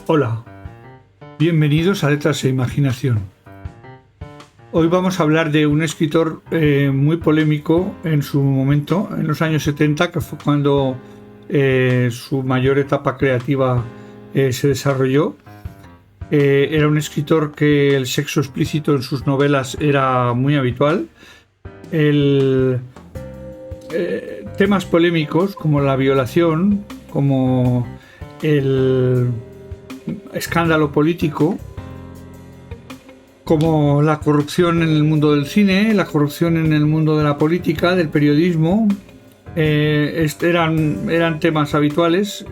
Hola, bienvenidos a Letras e Imaginación. Hoy vamos a hablar de un escritor muy polémico en su momento, en los años 70, que fue cuando su mayor etapa creativa se desarrolló. Era un escritor que el sexo explícito en sus novelas era muy habitual. Temas polémicos como la violación, como el escándalo político, como la corrupción en el mundo del cine, la corrupción en el mundo de la política, del periodismo, eran temas habituales.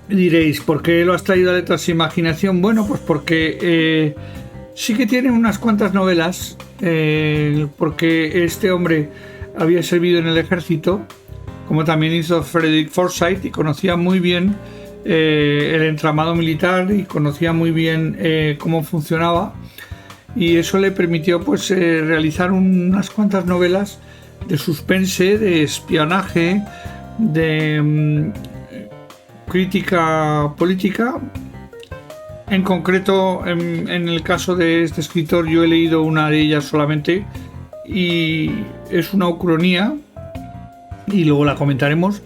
Diréis, ¿por qué lo has traído a Letras e Imaginación? Bueno, pues porque sí que tiene unas cuantas novelas, porque este hombre había servido en el ejército, como también hizo Frederick Forsyth, y conocía muy bien el entramado militar y conocía muy bien cómo funcionaba, y eso le permitió pues realizar unas cuantas novelas de suspense, de espionaje, de crítica política. En concreto, en el caso de este escritor, yo he leído una de ellas solamente y es una ucronía, y luego la comentaremos.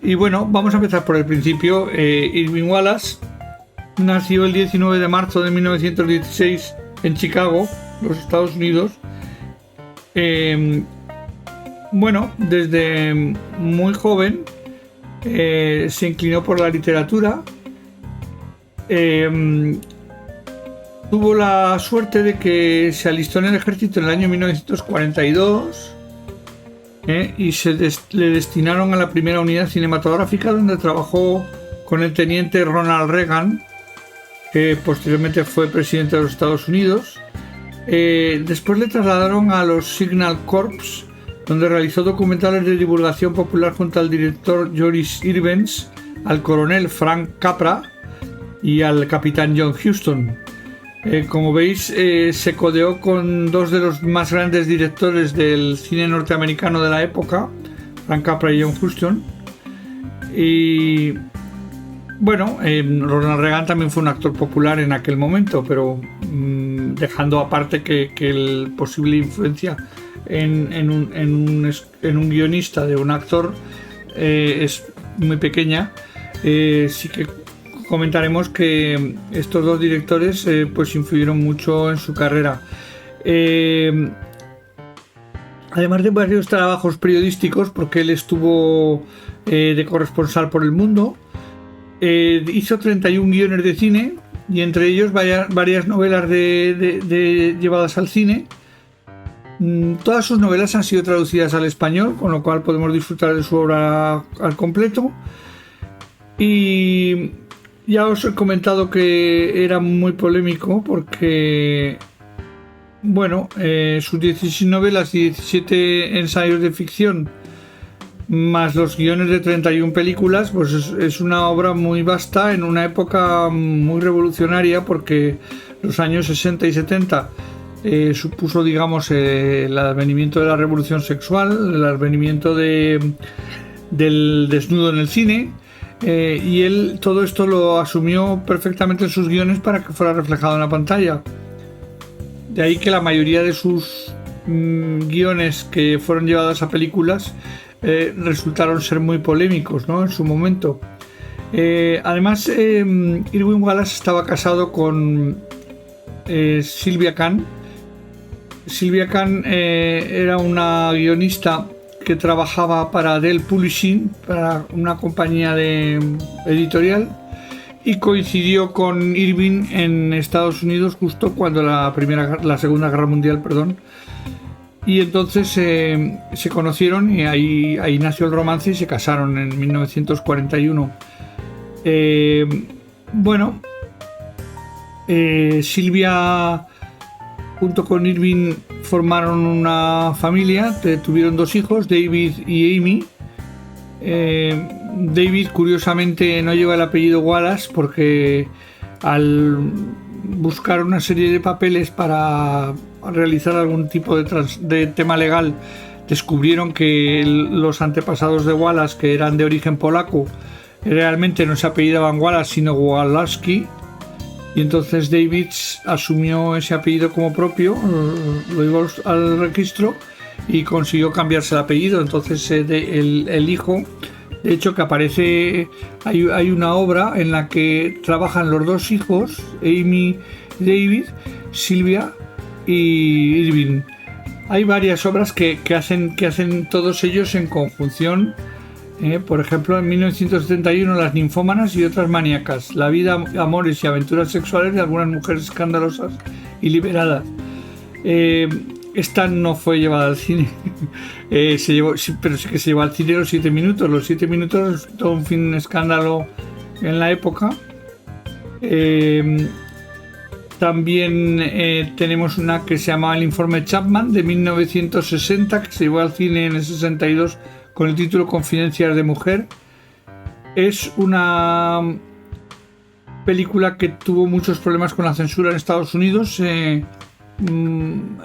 Y bueno, vamos a empezar por el principio. Irving Wallace nació el 19 de marzo de 1916 en Chicago, los Estados Unidos. Bueno, desde muy joven se inclinó por la literatura. Tuvo la suerte de que se alistó en el ejército en el año 1942. Y le destinaron a la primera unidad cinematográfica, donde trabajó con el teniente Ronald Reagan, que posteriormente fue presidente de los Estados Unidos. Después le trasladaron a los Signal Corps, donde realizó documentales de divulgación popular junto al director Joris Ivens, al coronel Frank Capra y al capitán John Huston. Como veis, se codeó con dos de los más grandes directores del cine norteamericano de la época, Frank Capra y John Huston. Y bueno, Ronald Reagan también fue un actor popular en aquel momento, pero dejando aparte que el posible influencia en un guionista de un actor es muy pequeña. Sí que comentaremos que estos dos directores pues influyeron mucho en su carrera. Además de varios trabajos periodísticos, porque él estuvo de corresponsal por el mundo, hizo 31 guiones de cine, y entre ellos varias novelas llevadas al cine. Todas sus novelas han sido traducidas al español, con lo cual podemos disfrutar de su obra al completo. Y ya os he comentado que era muy polémico porque, bueno, sus 16 novelas y 17 ensayos de ficción, más los guiones de 31 películas, pues es una obra muy vasta en una época muy revolucionaria, porque los años 60 y 70 supuso, digamos, el advenimiento de la revolución sexual, el advenimiento del desnudo en el cine. Y él todo esto lo asumió perfectamente en sus guiones para que fuera reflejado en la pantalla. De ahí que la mayoría de sus guiones que fueron llevados a películas resultaron ser muy polémicos, ¿no?, en su momento. Además, Irving Wallace estaba casado con Sylvia Khan. Sylvia Khan era una guionista que trabajaba para Dell Publishing, para una compañía editorial, y coincidió con Irving en Estados Unidos justo cuando la Segunda Guerra Mundial, y entonces se conocieron, y ahí nació el romance, y se casaron en 1941. Bueno, Sylvia junto con Irving formaron una familia, tuvieron dos hijos, David y Amy. David, curiosamente, no lleva el apellido Wallace porque al buscar una serie de papeles para realizar algún tipo de tema legal, descubrieron que los antepasados de Wallace, que eran de origen polaco, realmente no se apellidaban Wallace sino Walaski, y entonces David asumió ese apellido como propio, lo llevó al registro y consiguió cambiarse el apellido. Entonces el hijo, de hecho, que aparece, hay una obra en la que trabajan los dos hijos, Amy y David, Sylvia y Irving. Hay varias obras que hacen todos ellos en conjunción. Por ejemplo, en 1971, Las ninfómanas y otras maníacas, la vida, amores y aventuras sexuales de algunas mujeres escandalosas y liberadas. Esta no fue llevada al cine, pero sí que se llevó al cine Los 7 minutos. Los 7 minutos, todo un escándalo en la época. También tenemos una que se llama El informe Chapman, de 1960, que se llevó al cine en el 62 con el título Confidencias de mujer. Es una película que tuvo muchos problemas con la censura en Estados Unidos.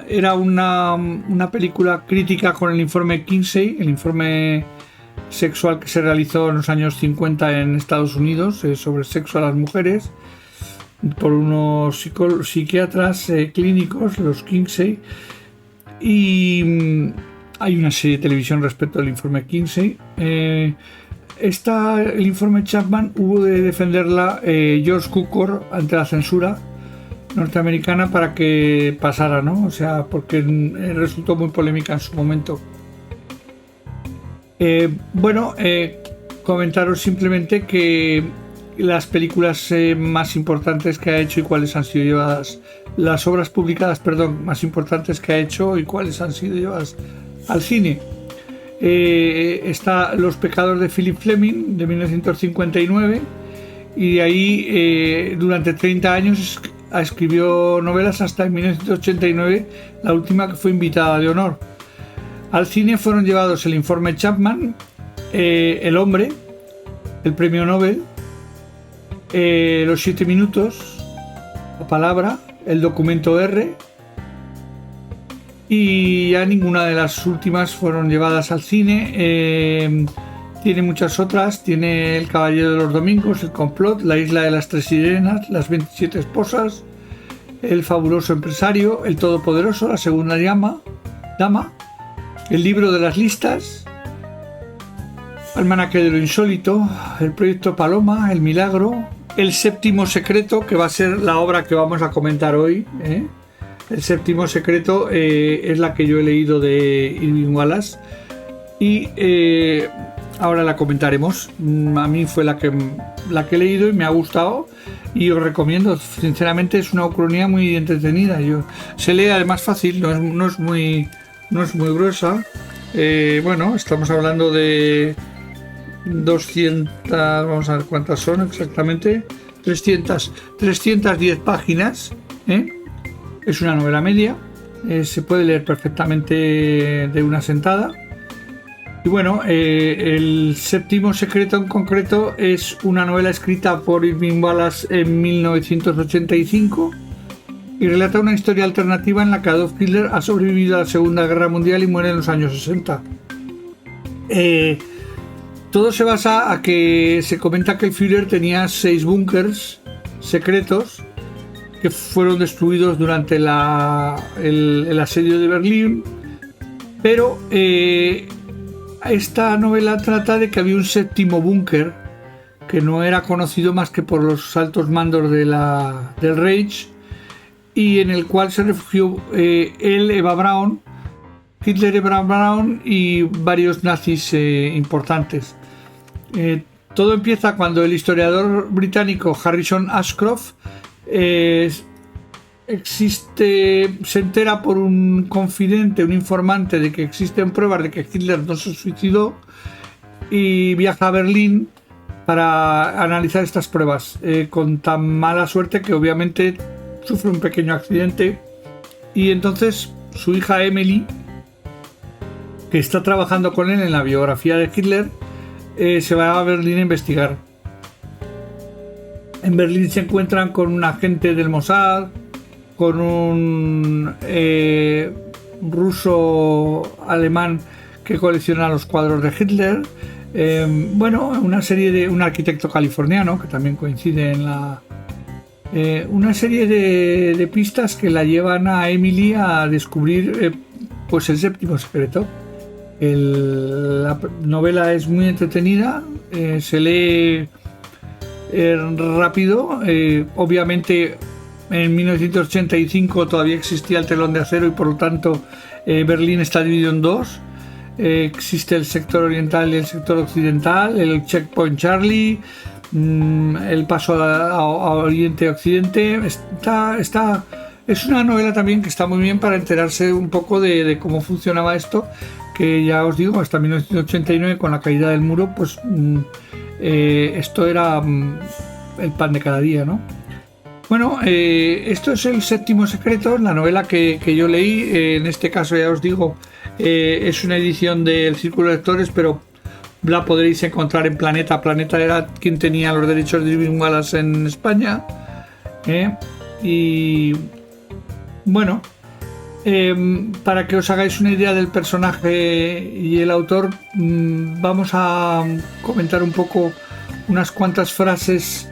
Era una película crítica con el informe Kinsey, el informe sexual que se realizó en los años 50 en Estados Unidos, sobre sexo a las mujeres, por unos psiquiatras clínicos, los Kinsey. Y hay una serie de televisión respecto al informe Kinsey. El informe Chapman hubo de defenderla George Cukor ante la censura norteamericana para que pasara, ¿no? O sea, porque resultó muy polémica en su momento. Comentaros simplemente que las películas más importantes que ha hecho y cuáles han sido llevadas, las obras publicadas, más importantes que ha hecho y cuáles han sido llevadas al cine. Está Los pecados de Philip Fleming, de 1959, y ahí durante 30 años escribió novelas hasta en 1989, la última que fue invitada de honor. Al cine fueron llevados El informe Chapman, El hombre, el premio Nobel, Los 7 minutos, La palabra, El documento R, y ya ninguna de las últimas fueron llevadas al cine. Tiene muchas otras, tiene El caballero de los domingos, El complot, La isla de las tres sirenas, Las 27 esposas, El fabuloso empresario, El todopoderoso, La segunda dama, El libro de las listas, Almanaque de lo insólito, El proyecto Paloma, El milagro, El séptimo secreto, que va a ser la obra que vamos a comentar hoy. El séptimo secreto es la que yo he leído de Irving Wallace y ahora la comentaremos. A mí fue la que he leído y me ha gustado y os recomiendo. Sinceramente es una ucronía muy entretenida. Se lee además fácil, no es muy gruesa. Estamos hablando de 200, vamos a ver cuántas son exactamente, 310 páginas. Es una novela media, se puede leer perfectamente de una sentada. Y bueno, El séptimo secreto en concreto es una novela escrita por Irving Wallace en 1985 y relata una historia alternativa en la que Adolf Hitler ha sobrevivido a la Segunda Guerra Mundial y muere en los años 60. Todo se basa a que se comenta que el Führer tenía 6 búnkers secretos que fueron destruidos durante el asedio de Berlín, pero esta novela trata de que había un séptimo búnker que no era conocido más que por los altos mandos del Reich y en el cual se refugió Eva Braun, Hitler, Eva Braun y varios nazis importantes. Todo empieza cuando el historiador británico Harrison Ashcroft se entera por un confidente, un informante, de que existen pruebas de que Hitler no se suicidó y viaja a Berlín para analizar estas pruebas, con tan mala suerte que obviamente sufre un pequeño accidente y entonces su hija Emily, que está trabajando con él en la biografía de Hitler, se va a Berlín a investigar. En Berlín se encuentran con un agente del Mossad, con un ruso alemán que colecciona los cuadros de Hitler, Bueno, una serie de un arquitecto californiano que también coincide en una serie de pistas que la llevan a Emily a descubrir pues el séptimo secreto. La novela es muy entretenida, se lee rápido. Obviamente en 1985 todavía existía el telón de acero y por lo tanto Berlín está dividido en dos. Existe el sector oriental y el sector occidental, el Checkpoint Charlie, el paso a Oriente-Occidente. Es una novela también que está muy bien para enterarse un poco de cómo funcionaba esto, que ya os digo, hasta 1989 con la caída del muro, pues esto era el pan de cada día, ¿no? Bueno, esto es el séptimo secreto, la novela que yo leí. En este caso ya os digo, es una edición del Círculo de Lectores, pero la podréis encontrar en Planeta. Planeta era quien tenía los derechos de Irving Wallace en España. Y bueno, para que os hagáis una idea del personaje y el autor, vamos a comentar un poco unas cuantas frases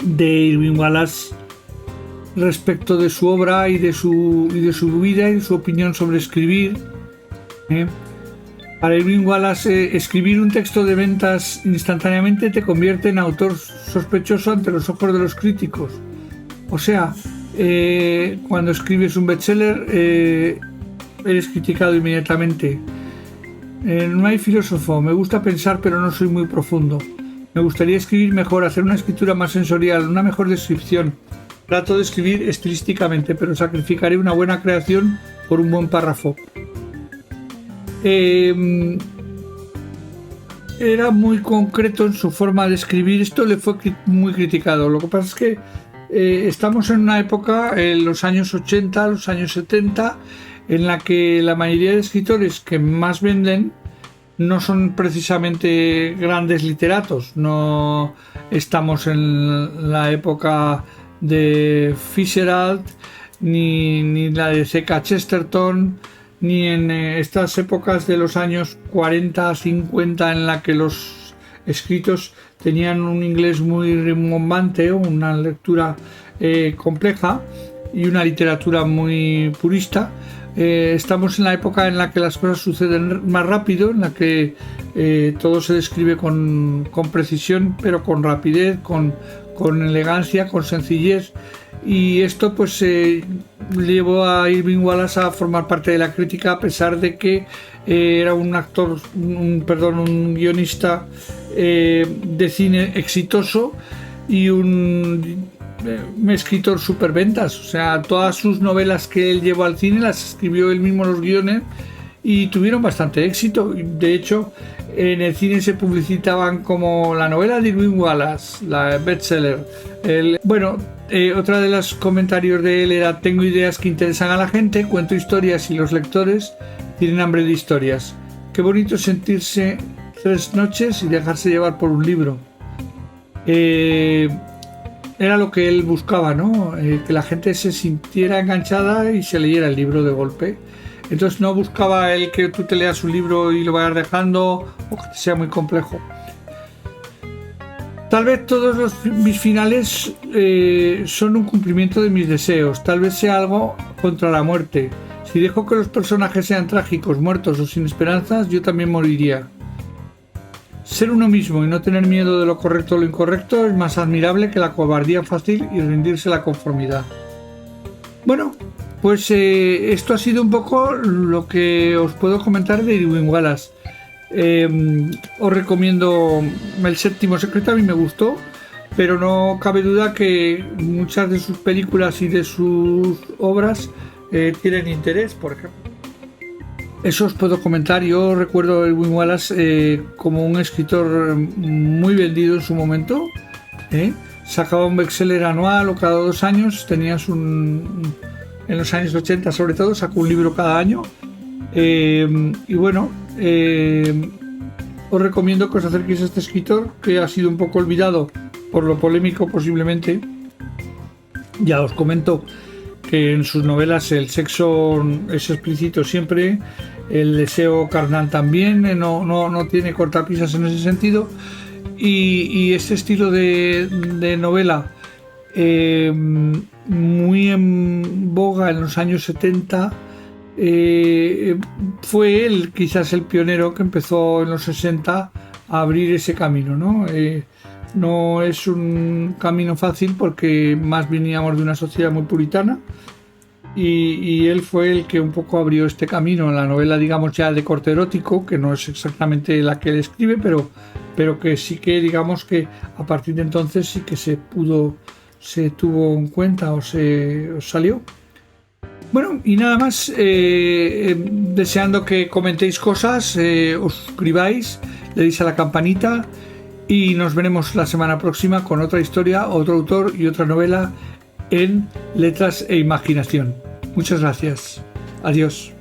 de Irving Wallace respecto de su obra y de su vida y de su opinión sobre escribir. Para Irving Wallace, escribir un texto de ventas instantáneamente te convierte en autor sospechoso ante los ojos de los críticos. O sea, cuando escribes un bestseller, eres criticado inmediatamente. No hay filósofo, me gusta pensar pero no soy muy profundo. Me gustaría escribir mejor, hacer una escritura más sensorial, una mejor descripción. Trato de escribir estilísticamente, pero sacrificaré una buena creación por un buen párrafo. Era muy concreto en su forma de escribir. Esto le fue muy criticado. Lo que pasa es que estamos en una época, en los años 80, los años 70, en la que la mayoría de escritores que más venden no son precisamente grandes literatos. No estamos en la época de Fitzgerald, ni la de C.K. Chesterton, ni en estas épocas de los años 40, 50, en la que los escritos tenían un inglés muy rimbombante, una lectura compleja y una literatura muy purista. Estamos en la época en la que las cosas suceden más rápido, en la que todo se describe con precisión, pero con rapidez, con elegancia, con sencillez. Y esto pues llevó a Irving Wallace a formar parte de la crítica, a pesar de que era un guionista de cine exitoso y un escritor superventas. O sea, todas sus novelas que él llevó al cine las escribió él mismo, los guiones, y tuvieron bastante éxito. De hecho, en el cine se publicitaban como la novela de Irving Wallace, la bestseller. Otra de los comentarios de él era: tengo ideas que interesan a la gente, cuento historias y los lectores tienen hambre de historias. Qué bonito sentirse 3 noches y dejarse llevar por un libro. Era lo que él buscaba, ¿no? Que la gente se sintiera enganchada y se leyera el libro de golpe. Entonces no buscaba él que tú te leas un libro y lo vayas dejando, o que sea muy complejo. Tal vez todos mis finales son un cumplimiento de mis deseos. Tal vez sea algo contra la muerte. Si dejo que los personajes sean trágicos, muertos o sin esperanzas, yo también moriría. Ser uno mismo y no tener miedo de lo correcto o lo incorrecto es más admirable que la cobardía fácil y rendirse a la conformidad. Bueno, pues esto ha sido un poco lo que os puedo comentar de Irving Wallace. Os recomiendo El séptimo secreto, a mí me gustó, pero no cabe duda que muchas de sus películas y de sus obras tienen interés, por ejemplo. Eso os puedo comentar. Yo recuerdo a Irving Wallace como un escritor muy vendido en su momento. Sacaba un bestseller anual o cada 2 años. En los años 80 sobre todo, sacó un libro cada año. Y bueno, os recomiendo que os acerquéis a este escritor, que ha sido un poco olvidado por lo polémico posiblemente. Ya os comento que en sus novelas el sexo es explícito siempre, el deseo carnal también, no tiene cortapisas en ese sentido. Y este estilo de novela muy en boga en los años 70, fue él quizás el pionero que empezó en los 60 a abrir ese camino, ¿no? No es un camino fácil porque más veníamos de una sociedad muy puritana y él fue el que un poco abrió este camino en la novela, digamos, ya de corte erótico, que no es exactamente la que él escribe, pero que sí que, digamos, que a partir de entonces sí que se tuvo en cuenta o salió. Bueno, y nada más, deseando que comentéis cosas, os suscribáis, le deis a la campanita y nos veremos la semana próxima con otra historia, otro autor y otra novela en Letras e Imaginación. Muchas gracias. Adiós.